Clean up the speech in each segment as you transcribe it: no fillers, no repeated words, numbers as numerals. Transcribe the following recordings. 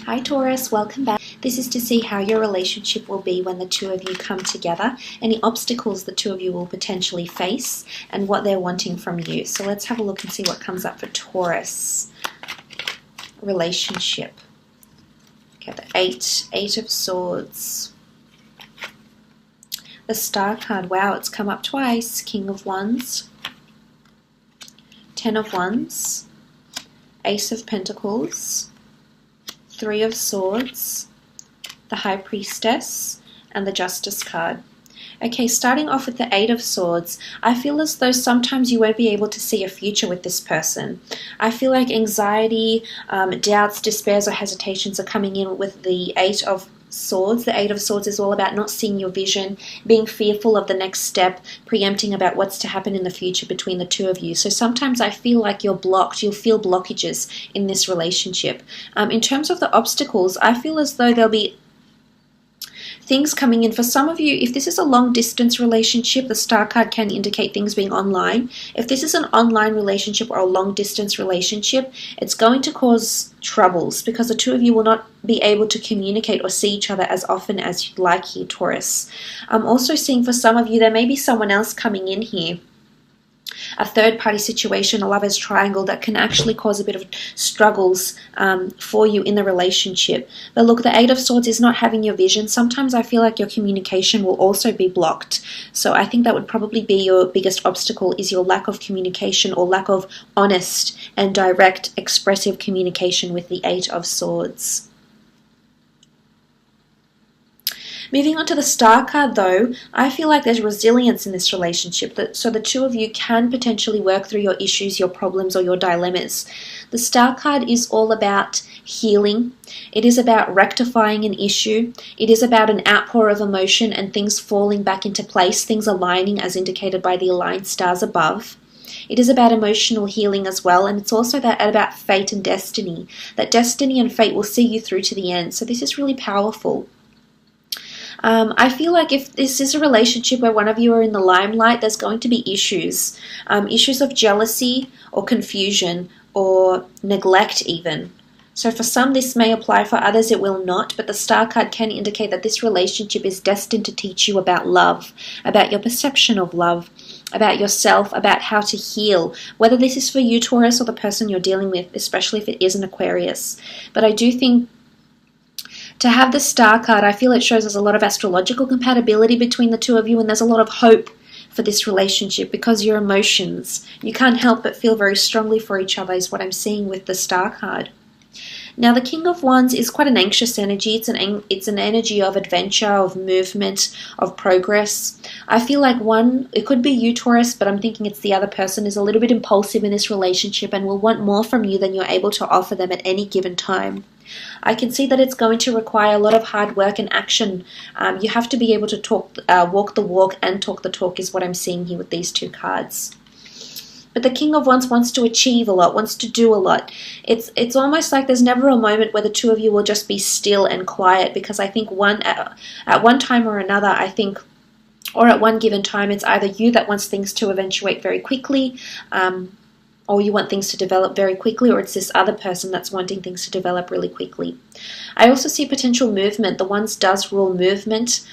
Hi Taurus, welcome back. This is to see how your relationship will be when the two of you come together, any obstacles the two of you will potentially face, and what they're wanting from you. So let's have a look and see what comes up for Taurus relationship. Okay, the Eight of Swords. The Star card, wow, it's come up twice. King of Wands, Ten of Wands, Ace of Pentacles, Three of Swords, the High Priestess, and the Justice card. Okay, starting off with the Eight of Swords, I feel as though sometimes you won't be able to see a future with this person. I feel like anxiety, doubts, despairs, or hesitations are coming in with the Eight of Swords. The Eight of Swords is all about not seeing your vision, being fearful of the next step, preempting about what's to happen in the future between the two of you. So sometimes I feel like you're blocked, you'll feel blockages in this relationship. In terms of the obstacles, I feel as though there'll be things coming in. For some of you, if this is a long distance relationship, the Star card can indicate things being online. If this is an online relationship or a long distance relationship, it's going to cause troubles because the two of you will not be able to communicate or see each other as often as you'd like here, Taurus. I'm also seeing for some of you, there may be someone else coming in here. A third-party situation, a lover's triangle that can actually cause a bit of struggles for you in the relationship. But look, the Eight of Swords is not having your vision. Sometimes I feel like your communication will also be blocked. So I think that would probably be your biggest obstacle, is your lack of communication or lack of honest and direct expressive communication with the Eight of Swords. Moving on to the Star card though, I feel like there's resilience in this relationship, so the two of you can potentially work through your issues, your problems, or your dilemmas. The Star card is all about healing. It is about rectifying an issue. It is about an outpour of emotion and things falling back into place, things aligning as indicated by the aligned stars above. It is about emotional healing as well, and it's also about fate and destiny. That destiny and fate will see you through to the end. So this is really powerful. I feel like if this is a relationship where one of you are in the limelight, there's going to be issues. Issues of jealousy or confusion or neglect even. So for some this may apply, for others it will not, but the Star card can indicate that this relationship is destined to teach you about love, about your perception of love, about yourself, about how to heal, whether this is for you, Taurus, or the person you're dealing with, especially if it is an Aquarius. But I do think to have the Star card, I feel it shows us a lot of astrological compatibility between the two of you, and there's a lot of hope for this relationship because your emotions, you can't help but feel very strongly for each other, is what I'm seeing with the Star card. Now the King of Wands is quite an anxious energy. It's an energy of adventure, of movement, of progress. I feel like it could be you, Taurus, but I'm thinking it's the other person, is a little bit impulsive in this relationship and will want more from you than you're able to offer them at any given time. I can see that it's going to require a lot of hard work and action. You have to be able to walk the walk and talk the talk, is what I'm seeing here with these two cards. But the King of Wands wants to achieve a lot, wants to do a lot. It's almost like there's never a moment where the two of you will just be still and quiet, because I think at one time or another, I think, or at one given time, it's either you that wants things to eventuate very quickly, or you want things to develop very quickly, or it's this other person that's wanting things to develop really quickly. I also see potential movement. The Wands does rule movement,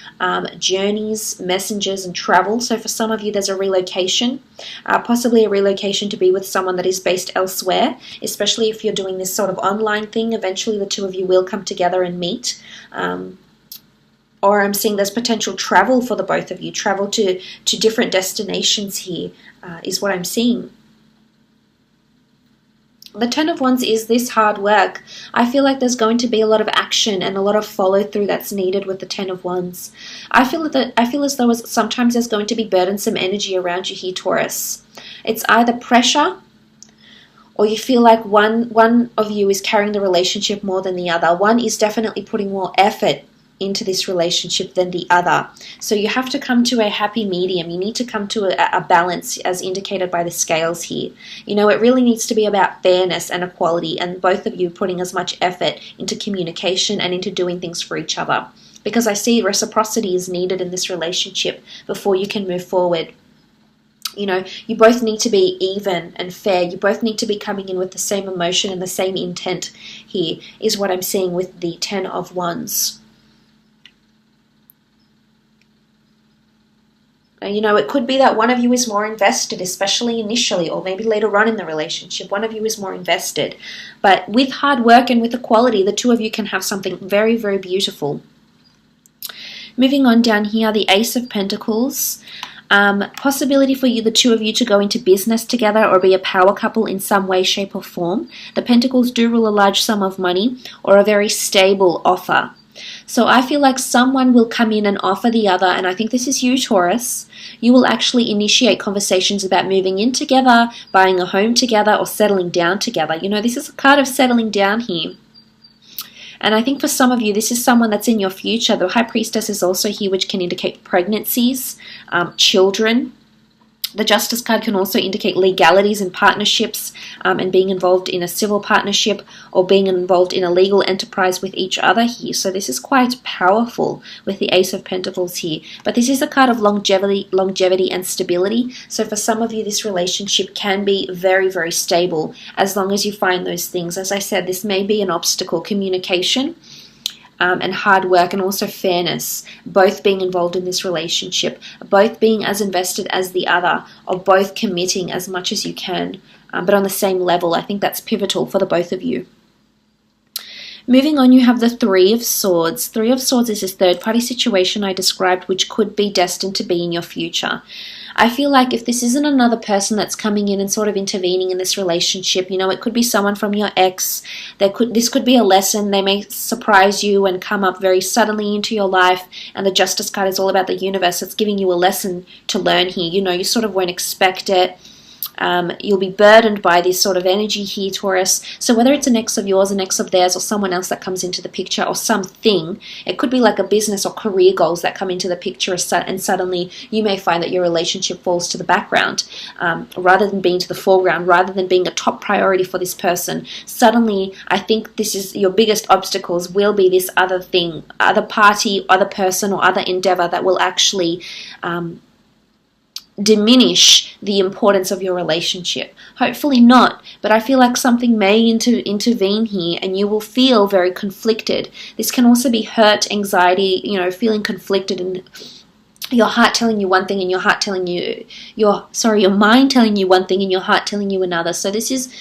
journeys, messengers, and travel. So for some of you, there's a relocation, possibly a relocation to be with someone that is based elsewhere, especially if you're doing this sort of online thing. Eventually, the two of you will come together and meet. Or I'm seeing there's potential travel for the both of you. Travel to different destinations here is what I'm seeing. The Ten of Wands is this hard work. I feel like there's going to be a lot of action and a lot of follow through that's needed with the Ten of Wands. I feel as though sometimes there's going to be burdensome energy around you here, Taurus. It's either pressure, or you feel like one of you is carrying the relationship more than the other. One is definitely putting more effort into this relationship than the other. So you have to come to a happy medium. You need to come to a balance as indicated by the scales here. You know, it really needs to be about fairness and equality, and both of you putting as much effort into communication and into doing things for each other. Because I see reciprocity is needed in this relationship before you can move forward. You know, you both need to be even and fair. You both need to be coming in with the same emotion and the same intent here, is what I'm seeing with the Ten of Wands. You know, it could be that one of you is more invested, especially initially, or maybe later on in the relationship. One of you is more invested. But with hard work and with equality, the two of you can have something very, very beautiful. Moving on down here, the Ace of Pentacles. Possibility for you, the two of you, to go into business together or be a power couple in some way, shape or form. The Pentacles do rule a large sum of money or a very stable offer. So I feel like someone will come in and offer the other, and I think this is you, Taurus. You will actually initiate conversations about moving in together, buying a home together, or settling down together. You know, this is a card of settling down here. And I think for some of you, this is someone that's in your future. The High Priestess is also here, which can indicate pregnancies, children. The Justice card can also indicate legalities and partnerships, and being involved in a civil partnership or being involved in a legal enterprise with each other here. So this is quite powerful with the Ace of Pentacles here. But this is a card of longevity and stability. So for some of you, this relationship can be very, very stable as long as you find those things. As I said, this may be an obstacle: communication, and hard work, and also fairness, both being involved in this relationship, both being as invested as the other, or both committing as much as you can, but on the same level. I think that's pivotal for the both of you. Moving on, you have the Three of Swords. Three of Swords is this third-party situation I described, which could be destined to be in your future. I feel like if this isn't another person that's coming in and sort of intervening in this relationship, you know, it could be someone from your ex. This could be a lesson. They may surprise you and come up very suddenly into your life. And the Justice card is all about the universe. It's giving you a lesson to learn here. You know, you sort of won't expect it. You'll be burdened by this sort of energy here, Taurus. So whether it's an ex of yours, an ex of theirs, or someone else that comes into the picture, or something, it could be like a business or career goals that come into the picture, and suddenly you may find that your relationship falls to the background, rather than being to the foreground, rather than being a top priority for this person. Suddenly, I think this is your biggest obstacles will be this other thing, other party, other person, or other endeavor that will actually diminish the importance of your relationship. Hopefully not, but I feel like something may intervene here, and you will feel very conflicted. This can also be hurt, anxiety, you know, feeling conflicted, and your heart telling you one thing and your heart telling you your mind telling you one thing and your heart telling you another. So this is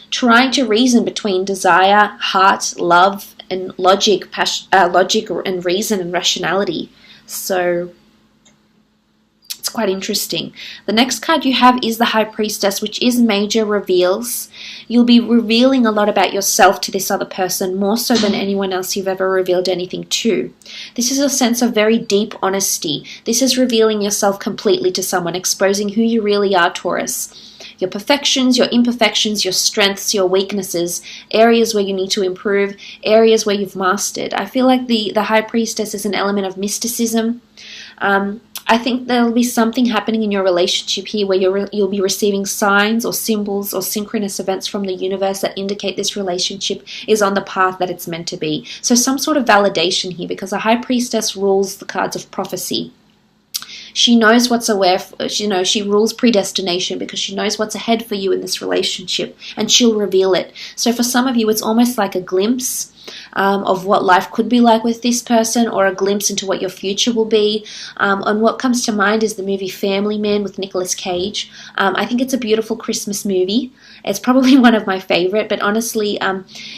trying to reason between desire, heart, love, and logic and reason and rationality. So it's quite interesting. The next card you have is the High Priestess, which is major reveals. You'll be revealing a lot about yourself to this other person, more so than anyone else you've ever revealed anything to. This is a sense of very deep honesty. This is revealing yourself completely to someone, exposing who you really are, Taurus. Your perfections, your imperfections, your strengths, your weaknesses, areas where you need to improve, areas where you've mastered. I feel like the High Priestess is an element of mysticism. I think there'll be something happening in your relationship here where you'll be receiving signs or symbols or synchronous events from the universe that indicate this relationship is on the path that it's meant to be. So some sort of validation here, because a High Priestess rules the cards of prophecy. She knows what's she rules predestination because she knows what's ahead for you in this relationship, and she'll reveal it. So for some of you, it's almost like a glimpse of what life could be like with this person, or a glimpse into what your future will be. And what comes to mind is the movie Family Man with Nicolas Cage. I think it's a beautiful Christmas movie. It's probably one of my favorite, but honestly,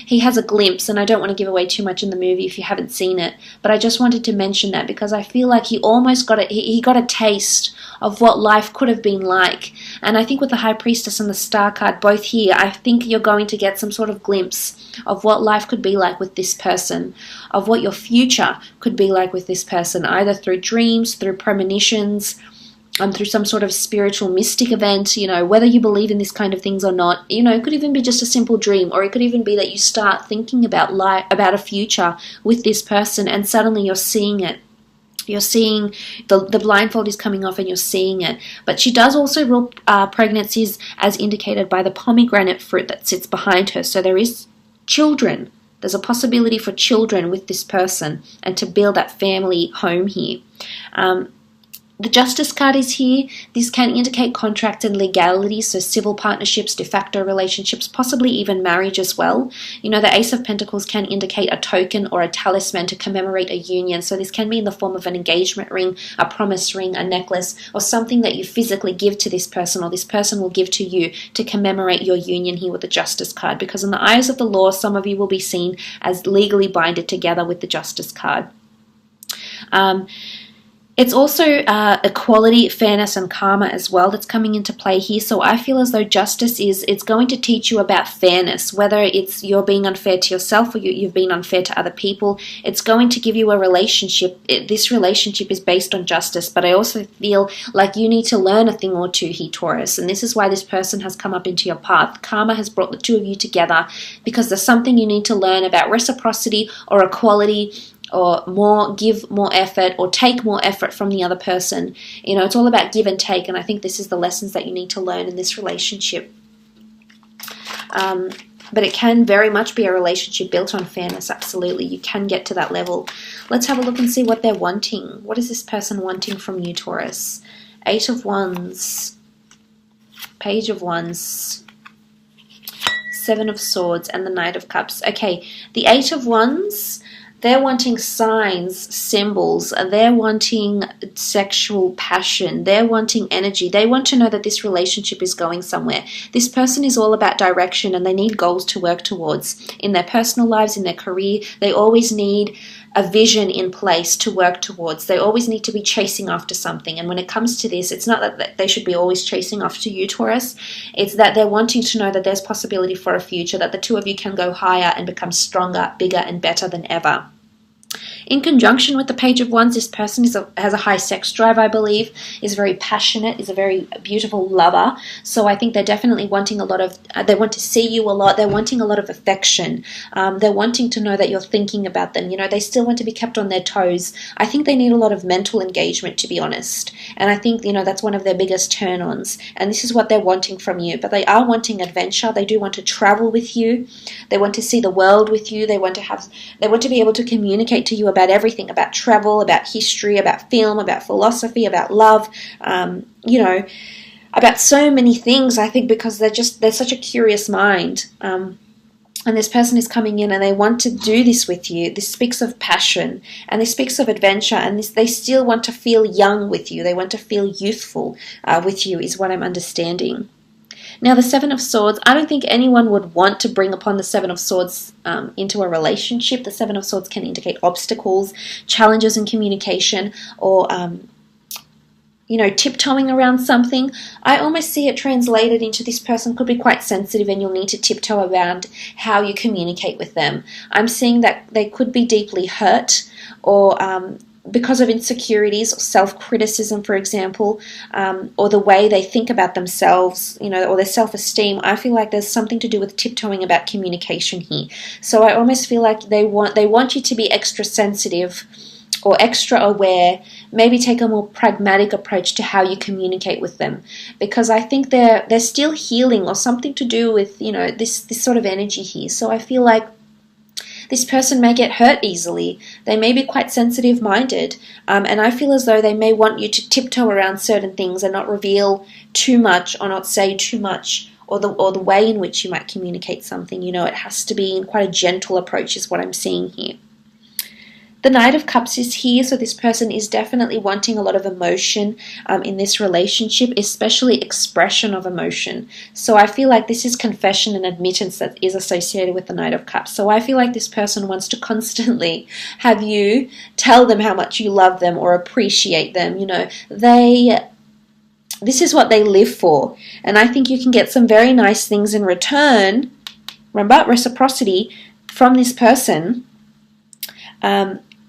he has a glimpse, and I don't want to give away too much in the movie if you haven't seen it, but I just wanted to mention that because I feel like he almost got he got a taste of what life could have been like. And I think with the High Priestess and the Star card both here, I think you're going to get some sort of glimpse of what life could be like with this person, of what your future could be like with this person, either through dreams, through premonitions, through some sort of spiritual mystic event, you know, whether you believe in this kind of things or not. You know, it could even be just a simple dream, or it could even be that you start thinking about about a future with this person, and suddenly you're seeing it. You're seeing the blindfold is coming off and you're seeing it. But she does also rule pregnancies as indicated by the pomegranate fruit that sits behind her. So there is children. There's a possibility for children with this person and to build that family home here. The Justice card is here. This can indicate contracts and legalities, so civil partnerships, de facto relationships, possibly even marriage as well. You know, the Ace of Pentacles can indicate a token or a talisman to commemorate a union. So this can be in the form of an engagement ring, a promise ring, a necklace, or something that you physically give to this person or this person will give to you to commemorate your union here with the Justice card. Because in the eyes of the law, some of you will be seen as legally binded together with the Justice card. It's also equality, fairness, and karma as well that's coming into play here. So I feel as though justice it's going to teach you about fairness, whether it's you're being unfair to yourself or you've been unfair to other people. It's going to give you a relationship. This relationship is based on justice, but I also feel like you need to learn a thing or two here, Taurus, and this is why this person has come up into your path. Karma has brought the two of you together because there's something you need to learn about reciprocity or equality, or give more effort or take more effort from the other person. You know, it's all about give and take, and I think this is the lessons that you need to learn in this relationship. But it can very much be a relationship built on fairness, absolutely. You can get to that level. Let's have a look and see what they're wanting. What is this person wanting from you, Taurus? 8 of Wands, Page of Wands, 7 of Swords, and the Knight of Cups. Okay, the 8 of Wands, they're wanting signs, symbols, they're wanting sexual passion, they're wanting energy. They want to know that this relationship is going somewhere. This person is all about direction and they need goals to work towards. In their personal lives, in their career, they always need a vision in place to work towards. They always need to be chasing after something. And when it comes to this, it's not that they should be always chasing after you, Taurus. It's that they're wanting to know that there's possibility for a future, that the two of you can go higher and become stronger, bigger, and better than ever. In conjunction with the Page of Wands, this person has a high sex drive, I believe, is very passionate, is a very beautiful lover. So I think they're definitely wanting a lot of, they want to see you a lot, they're wanting a lot of affection. They're wanting to know that you're thinking about them. You know, they still want to be kept on their toes. I think they need a lot of mental engagement, to be honest. And I think, you know, that's one of their biggest turn-ons. And this is what they're wanting from you. But they are wanting adventure. They do want to travel with you. They want to see the world with you. They want to be able to communicate to you about everything, about travel, about history, about film, about philosophy, about love, you know, about so many things, I think, because they're such a curious mind. And this person is coming in and they want to do this with you. This speaks of passion and this speaks of adventure, and they still want to feel young with you. They want to feel youthful with you, is what I'm understanding. Now, the 7 of Swords, I don't think anyone would want to bring upon the 7 of Swords into a relationship. The 7 of Swords can indicate obstacles, challenges in communication, or, you know, tiptoeing around something. I almost see it translated into this person could be quite sensitive and you'll need to tiptoe around how you communicate with them. I'm seeing that they could be deeply hurt or because of insecurities or self-criticism, for example, or the way they think about themselves, you know, or their self-esteem. I feel like there's something to do with tiptoeing about communication here. So I almost feel like they want you to be extra sensitive or extra aware, maybe take a more pragmatic approach to how you communicate with them, because I think they're still healing or something to do with, you know, this sort of energy here. So I feel like this person may get hurt easily. They may be quite sensitive-minded, and I feel as though they may want you to tiptoe around certain things and not reveal too much or not say too much, or the way in which you might communicate something. You know, it has to be in quite a gentle approach is what I'm seeing here. The Knight of Cups is here, so this person is definitely wanting a lot of emotion in this relationship, especially expression of emotion. So I feel like this is confession and admittance that is associated with the Knight of Cups. So I feel like this person wants to constantly have you tell them how much you love them or appreciate them. You know, this is what they live for. And I think you can get some very nice things in return, remember, reciprocity, from this person,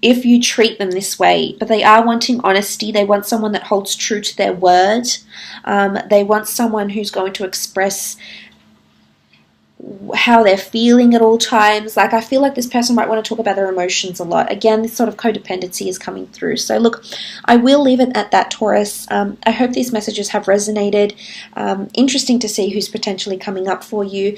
if you treat them this way. But they are wanting honesty. They want someone that holds true to their word. They want someone who's going to express how they're feeling at all times. Like, I feel like this person might want to talk about their emotions a lot. Again, this sort of codependency is coming through. So look, I will leave it at that, Taurus. I hope these messages have resonated. Interesting to see who's potentially coming up for you.